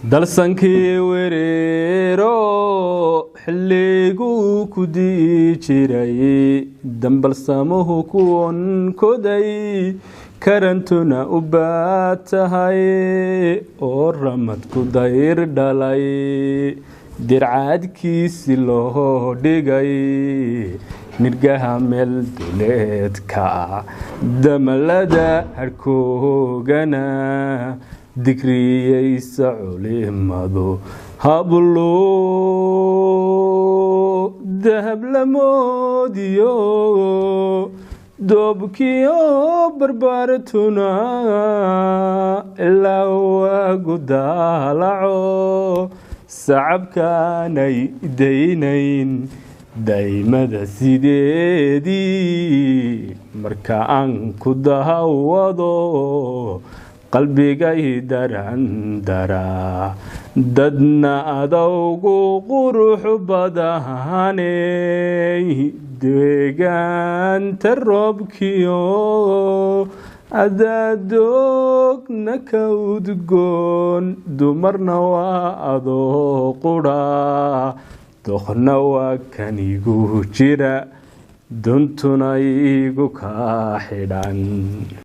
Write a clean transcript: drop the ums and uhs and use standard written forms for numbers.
dalsankii wereero xilligu ku dii jiray dambalsamuhu kuwan koday karantuna u baatahay oo ramad ku dayr dhalay dircaadkiisi loo dhigay nirgaha meel duleedka damalada harkoogana dikriyeysa culimadu hablo dahab lamoodiyo doobkiyo barbaartuna ilaa waagu daalaco sacabkaanay daynayn daymada sideedii marka aan ku dahawado qalbigay darandara dadna adowgu qurux badanay deegaanta roobkiyo adadoogna ka udgoon dumarna waa adoo qudha doqna waa kanigu jira duntuna igu ka xidhan